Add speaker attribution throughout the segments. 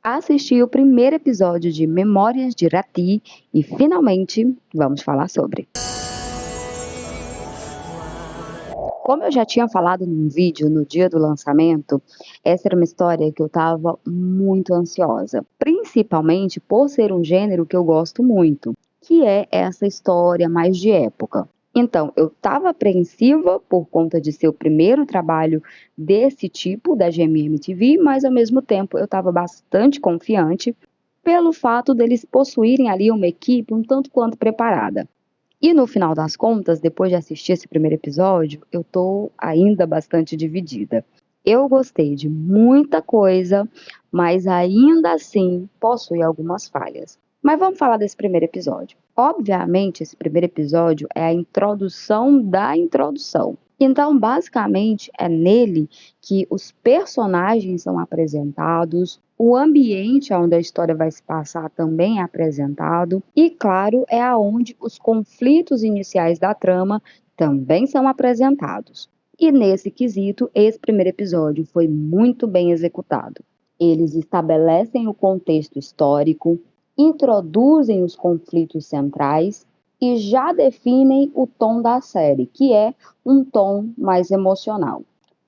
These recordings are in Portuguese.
Speaker 1: Assisti o primeiro episódio de Memórias de Rati e finalmente vamos falar sobre. Como eu já tinha falado num vídeo no dia do lançamento, essa era uma história que eu estava muito ansiosa, principalmente por ser um gênero que eu gosto muito, que é essa história mais de época. Então, eu estava apreensiva por conta de ser o primeiro trabalho desse tipo da GMM TV, mas ao mesmo tempo eu estava bastante confiante pelo fato deles possuírem ali uma equipe um tanto quanto preparada. E no final das contas, depois de assistir esse primeiro episódio, eu tô ainda bastante dividida. Eu gostei de muita coisa, mas ainda assim possui algumas falhas. Mas vamos falar desse primeiro episódio. Obviamente, esse primeiro episódio é a introdução da introdução. Então, basicamente, é nele que os personagens são apresentados, o ambiente onde a história vai se passar também é apresentado, e, claro, é aonde os conflitos iniciais da trama também são apresentados. E nesse quesito, esse primeiro episódio foi muito bem executado. Eles estabelecem o contexto histórico, introduzem os conflitos centrais e já definem o tom da série, que é um tom mais emocional.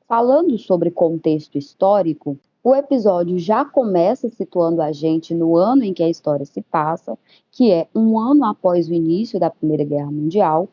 Speaker 1: Falando sobre contexto histórico, o episódio já começa situando a gente no ano em que a história se passa, que é um ano após o início da Primeira Guerra Mundial,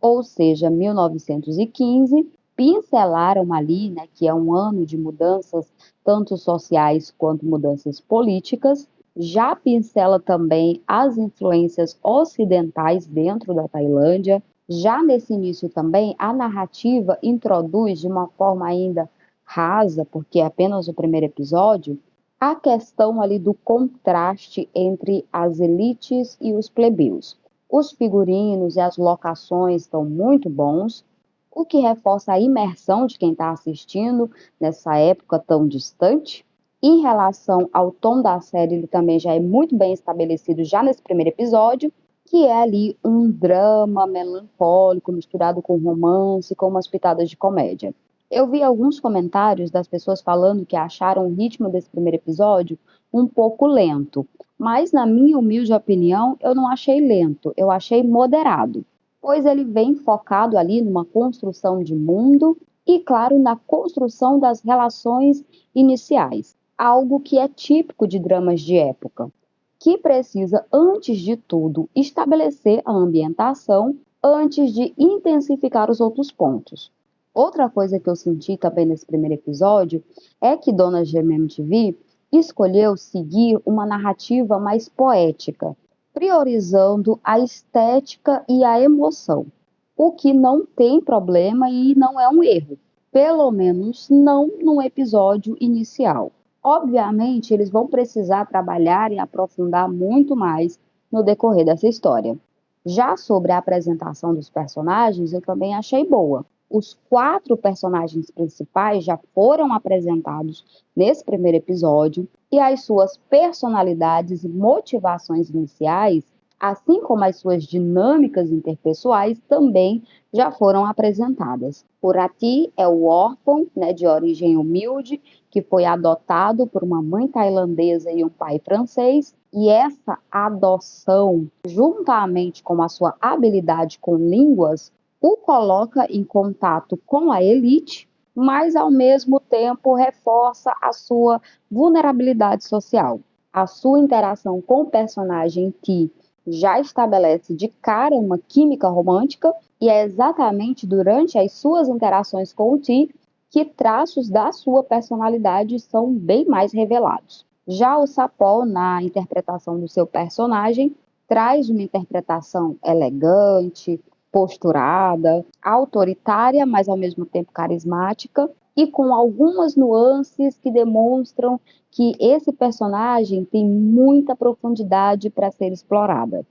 Speaker 1: ou seja, 1915. Pincelaram ali, né, que é um ano de mudanças tanto sociais quanto mudanças políticas. Já pincela também as influências ocidentais dentro da Tailândia. Já nesse início também, a narrativa introduz de uma forma ainda rasa, porque é apenas o primeiro episódio, a questão ali do contraste entre as elites e os plebeus. Os figurinos e as locações estão muito bons, o que reforça a imersão de quem está assistindo nessa época tão distante. Em relação ao tom da série, ele também já é muito bem estabelecido já nesse primeiro episódio, que é ali um drama melancólico misturado com romance, com umas pitadas de comédia. Eu vi alguns comentários das pessoas falando que acharam o ritmo desse primeiro episódio um pouco lento, mas na minha humilde opinião, eu não achei lento, eu achei moderado, pois ele vem focado ali numa construção de mundo e, claro, na construção das relações iniciais, algo que é típico de dramas de época, que precisa, antes de tudo, estabelecer a ambientação antes de intensificar os outros pontos. Outra coisa que eu senti também nesse primeiro episódio é que Dona GMM TV escolheu seguir uma narrativa mais poética, priorizando a estética e a emoção, o que não tem problema e não é um erro, pelo menos não no episódio inicial. Obviamente, eles vão precisar trabalhar e aprofundar muito mais no decorrer dessa história. Já sobre a apresentação dos personagens, eu também achei boa. Os 4 personagens principais já foram apresentados nesse primeiro episódio e as suas personalidades e motivações iniciais, assim como as suas dinâmicas interpessoais, também já foram apresentadas. O Rati é o órfão, né, de origem humilde, que foi adotado por uma mãe tailandesa e um pai francês, e essa adoção, juntamente com a sua habilidade com línguas, o coloca em contato com a elite, mas ao mesmo tempo reforça a sua vulnerabilidade social. A sua interação com o personagem Ti já estabelece de cara uma química romântica, e é exatamente durante as suas interações com o Ti que traços da sua personalidade são bem mais revelados. Já o Sapol, na interpretação do seu personagem, traz uma interpretação elegante, posturada, autoritária, mas ao mesmo tempo carismática, e com algumas nuances que demonstram que esse personagem tem muita profundidade para ser explorada.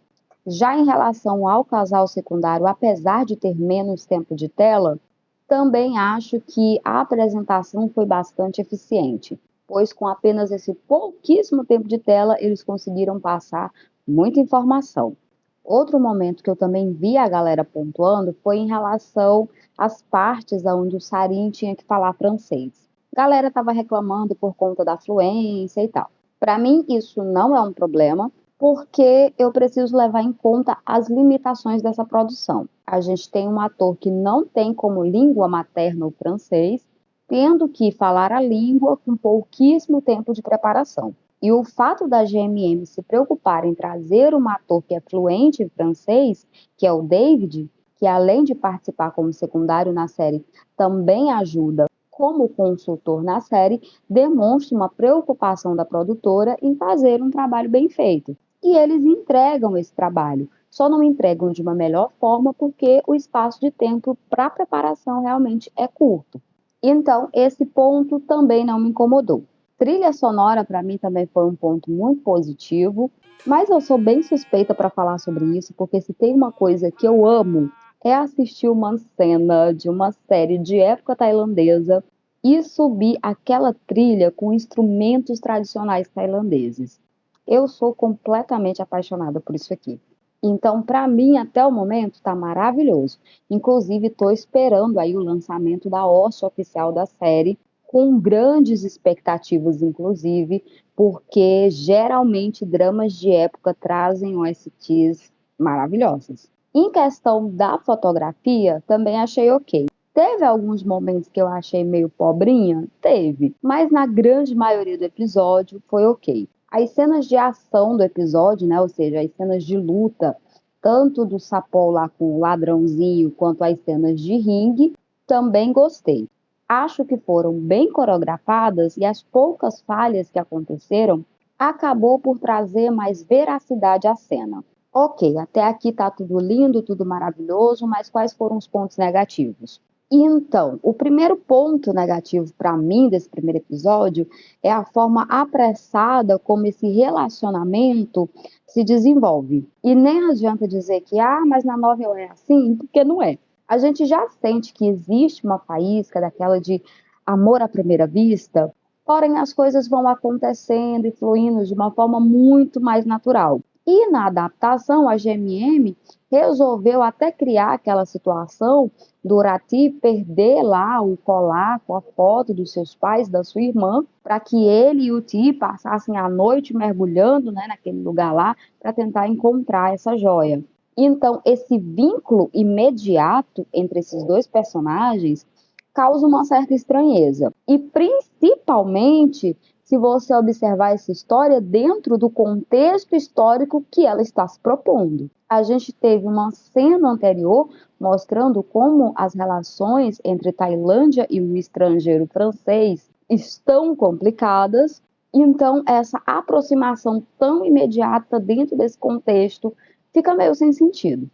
Speaker 1: Já em relação ao casal secundário, apesar de ter menos tempo de tela, também acho que a apresentação foi bastante eficiente, pois com apenas esse pouquíssimo tempo de tela, eles conseguiram passar muita informação. Outro momento que eu também vi a galera pontuando foi em relação às partes onde o Sarin tinha que falar francês. A galera estava reclamando por conta da fluência e tal. Para mim, isso não é um problema, porque eu preciso levar em conta as limitações dessa produção. A gente tem um ator que não tem como língua materna o francês, tendo que falar a língua com pouquíssimo tempo de preparação. E o fato da GMM se preocupar em trazer um ator que é fluente em francês, que é o David, que além de participar como secundário na série, também ajuda como consultor na série, demonstra uma preocupação da produtora em fazer um trabalho bem feito. E eles entregam esse trabalho, só não entregam de uma melhor forma porque o espaço de tempo para preparação realmente é curto. Então, esse ponto também não me incomodou. Trilha sonora para mim também foi um ponto muito positivo, mas eu sou bem suspeita para falar sobre isso, porque se tem uma coisa que eu amo é assistir uma cena de uma série de época tailandesa e subir aquela trilha com instrumentos tradicionais tailandeses. Eu sou completamente apaixonada por isso aqui. Então, para mim, até o momento, está maravilhoso. Inclusive, estou esperando aí o lançamento da host oficial da série, com grandes expectativas, inclusive, porque geralmente dramas de época trazem OSTs maravilhosas. Em questão da fotografia, também achei ok. Teve alguns momentos que eu achei meio pobrinha? Teve, mas na grande maioria do episódio foi ok. As cenas de ação do episódio, né, ou seja, as cenas de luta, tanto do Sapol lá com o ladrãozinho quanto as cenas de ringue, também gostei. Acho que foram bem coreografadas e as poucas falhas que aconteceram acabou por trazer mais veracidade à cena. Ok, até aqui tá tudo lindo, tudo maravilhoso, mas quais foram os pontos negativos? Então, o primeiro ponto negativo para mim desse primeiro episódio é a forma apressada como esse relacionamento se desenvolve. E nem adianta dizer que, mas na novela é assim, porque não é. A gente já sente que existe uma faísca daquela de amor à primeira vista, porém as coisas vão acontecendo e fluindo de uma forma muito mais natural. E na adaptação, a GMM resolveu até criar aquela situação do Rati perder lá o colar com a foto dos seus pais, da sua irmã, para que ele e o Ti passassem a noite mergulhando, né, naquele lugar lá para tentar encontrar essa joia. Então, esse vínculo imediato entre esses dois personagens causa uma certa estranheza. E principalmente se você observar essa história dentro do contexto histórico que ela está se propondo. A gente teve uma cena anterior mostrando como as relações entre Tailândia e o estrangeiro francês estão complicadas. Então, essa aproximação tão imediata dentro desse contexto fica meio sem sentido.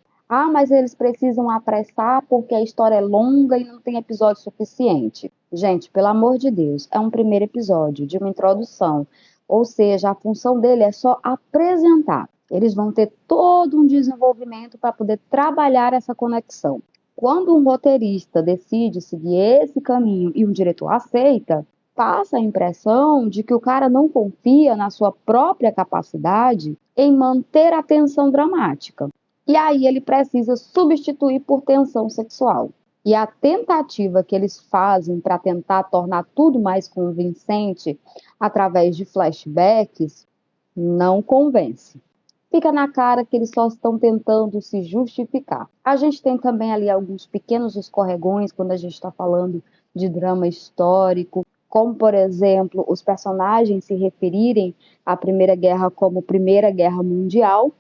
Speaker 1: Mas eles precisam apressar porque a história é longa e não tem episódio suficiente. Gente, pelo amor de Deus, é um primeiro episódio de uma introdução. Ou seja, a função dele é só apresentar. Eles vão ter todo um desenvolvimento para poder trabalhar essa conexão. Quando um roteirista decide seguir esse caminho e um diretor aceita, passa a impressão de que o cara não confia na sua própria capacidade em manter a tensão dramática. E aí ele precisa substituir por tensão sexual. E a tentativa que eles fazem para tentar tornar tudo mais convincente através de flashbacks não convence. Fica na cara que eles só estão tentando se justificar. A gente tem também ali alguns pequenos escorregões quando a gente está falando de drama histórico, como, por exemplo, os personagens se referirem à Primeira Guerra como Primeira Guerra Mundial,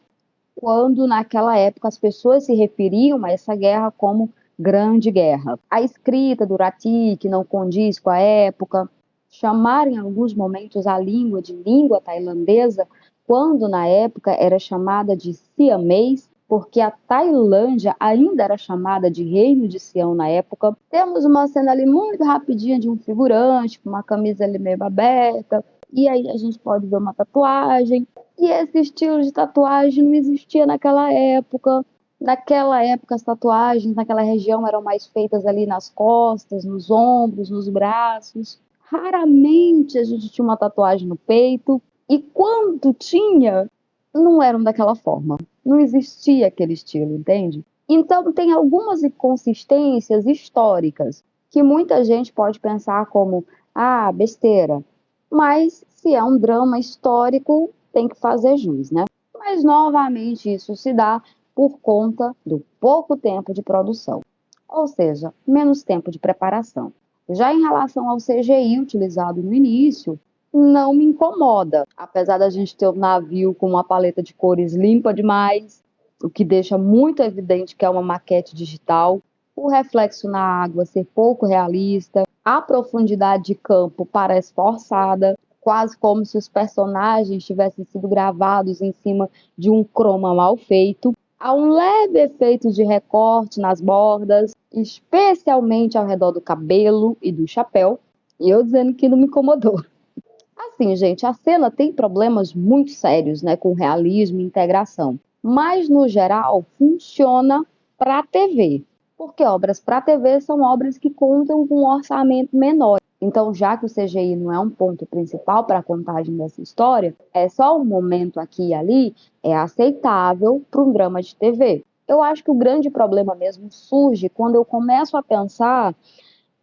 Speaker 1: quando naquela época as pessoas se referiam a essa guerra como Grande Guerra. A escrita do Rati, que não condiz com a época, chamar em alguns momentos a língua de língua tailandesa, quando na época era chamada de siamês, porque a Tailândia ainda era chamada de Reino de Sião na época. Temos uma cena ali muito rapidinha de um figurante, com uma camisa ali meio aberta, e aí a gente pode ver uma tatuagem. E esse estilo de tatuagem não existia naquela época. Naquela época, as tatuagens naquela região eram mais feitas ali nas costas, nos ombros, nos braços. Raramente a gente tinha uma tatuagem no peito. E quando tinha, não eram daquela forma. Não existia aquele estilo, entende? Então, tem algumas inconsistências históricas que muita gente pode pensar como, besteira. Mas Se é um drama histórico, tem que fazer jus, né? Mas, novamente, isso se dá por conta do pouco tempo de produção, ou seja, menos tempo de preparação. Já em relação ao CGI utilizado no início, não me incomoda, apesar da gente ter um navio com uma paleta de cores limpa demais, o que deixa muito evidente que é uma maquete digital, o reflexo na água ser pouco realista, a profundidade de campo parece forçada, quase como se os personagens tivessem sido gravados em cima de um croma mal feito. Há um leve efeito de recorte nas bordas, especialmente ao redor do cabelo e do chapéu, e eu dizendo que não me incomodou. Assim, gente, a cena tem problemas muito sérios, né, com realismo e integração, mas no geral funciona para a TV, porque obras para a TV são obras que contam com um orçamento menor. Então, já que o CGI não é um ponto principal para a contagem dessa história, é só um momento aqui e ali, é aceitável para um drama de TV. Eu acho que o grande problema mesmo surge quando eu começo a pensar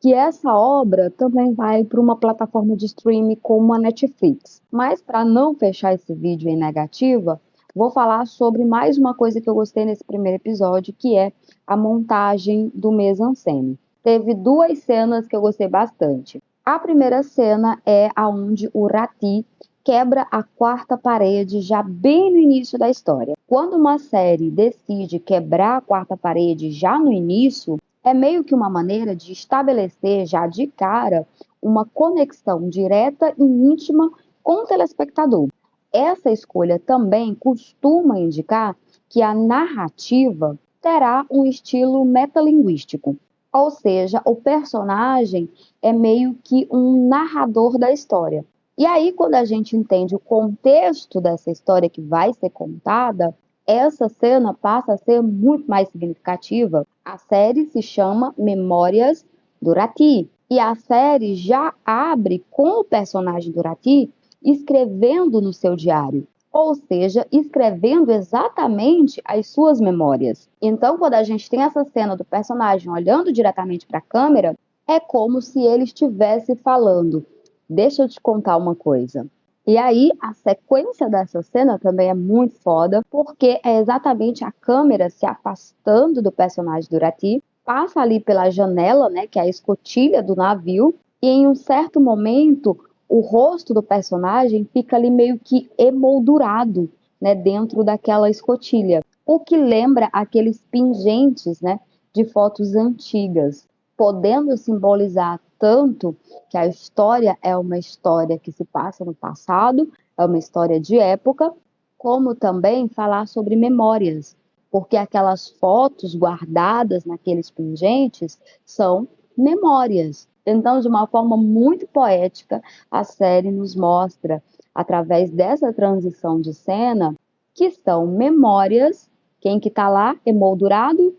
Speaker 1: que essa obra também vai para uma plataforma de streaming como a Netflix. Mas para não fechar esse vídeo em negativa, vou falar sobre mais uma coisa que eu gostei nesse primeiro episódio, que é a montagem do mise-en-scène. Teve duas cenas que eu gostei bastante. A primeira cena é aonde o Rati quebra a quarta parede já bem no início da história. Quando uma série decide quebrar a quarta parede já no início, é meio que uma maneira de estabelecer já de cara uma conexão direta e íntima com o telespectador. Essa escolha também costuma indicar que a narrativa terá um estilo metalinguístico, ou seja, o personagem é meio que um narrador da história. E aí, quando a gente entende o contexto dessa história que vai ser contada, essa cena passa a ser muito mais significativa. A série se chama Memórias do Rati, e a série já abre com o personagem do Rati escrevendo no seu diário, ou seja, escrevendo exatamente as suas memórias. Então, quando a gente tem essa cena do personagem olhando diretamente para a câmera, é como se ele estivesse falando: deixa eu te contar uma coisa. E aí, a sequência dessa cena também é muito foda, porque é exatamente a câmera se afastando do personagem do Rati, passa ali pela janela, né, que é a escotilha do navio, e em um certo momento, o rosto do personagem fica ali meio que emoldurado, né, dentro daquela escotilha, o que lembra aqueles pingentes, né, de fotos antigas, podendo simbolizar tanto que a história é uma história que se passa no passado, é uma história de época, como também falar sobre memórias, porque aquelas fotos guardadas naqueles pingentes são memórias. Então, de uma forma muito poética, a série nos mostra, através dessa transição de cena, que são memórias. Quem que tá lá emoldurado?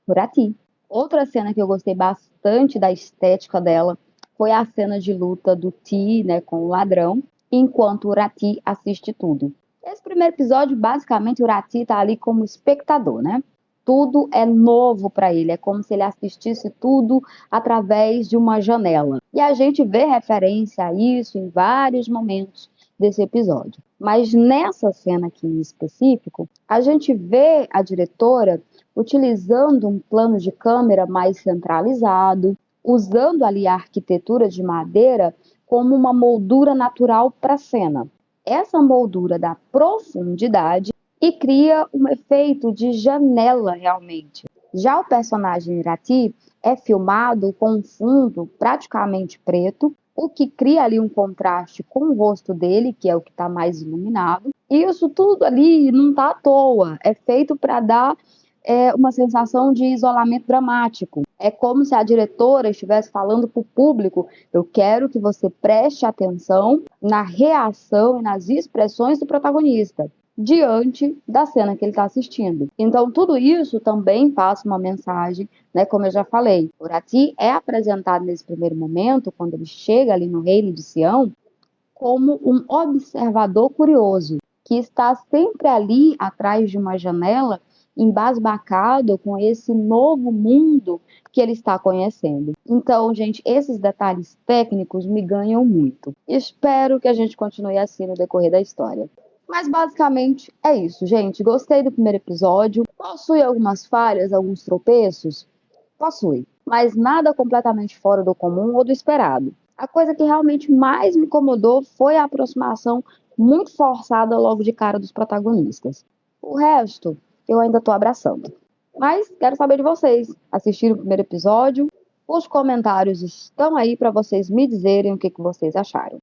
Speaker 1: Murati. Outra cena que eu gostei bastante da estética dela foi a cena de luta do Ti, né, com o ladrão, enquanto o Rati assiste tudo. Esse primeiro episódio, basicamente, o Rati tá ali como espectador, né? Tudo é novo para ele, é como se ele assistisse tudo através de uma janela. E a gente vê referência a isso em vários momentos desse episódio. Mas nessa cena aqui em específico, a gente vê a diretora utilizando um plano de câmera mais centralizado, usando ali a arquitetura de madeira como uma moldura natural para a cena. Essa moldura dá profundidade e cria um efeito de janela realmente. Já o personagem Irati é filmado com um fundo praticamente preto, o que cria ali um contraste com o rosto dele, que é o que está mais iluminado. E isso tudo ali não está à toa, é feito para dar uma sensação de isolamento dramático. É como se a diretora estivesse falando para o público: eu quero que você preste atenção na reação e nas expressões do protagonista diante da cena que ele está assistindo. Então, tudo isso também passa uma mensagem, né? Como eu já falei, o Rati é apresentado nesse primeiro momento, quando ele chega ali no reino de Sião, como um observador curioso, que está sempre ali atrás de uma janela, embasbacado com esse novo mundo que ele está conhecendo. Então, gente, esses detalhes técnicos me ganham muito. Espero que a gente continue assim no decorrer da história. Mas basicamente é isso, gente. Gostei do primeiro episódio. Possui algumas falhas, alguns tropeços? Possui. Mas nada completamente fora do comum ou do esperado. A coisa que realmente mais me incomodou foi a aproximação muito forçada logo de cara dos protagonistas. O resto, eu ainda tô abraçando. Mas quero saber de vocês. Assistiram o primeiro episódio? Os comentários estão aí para vocês me dizerem o que vocês acharam.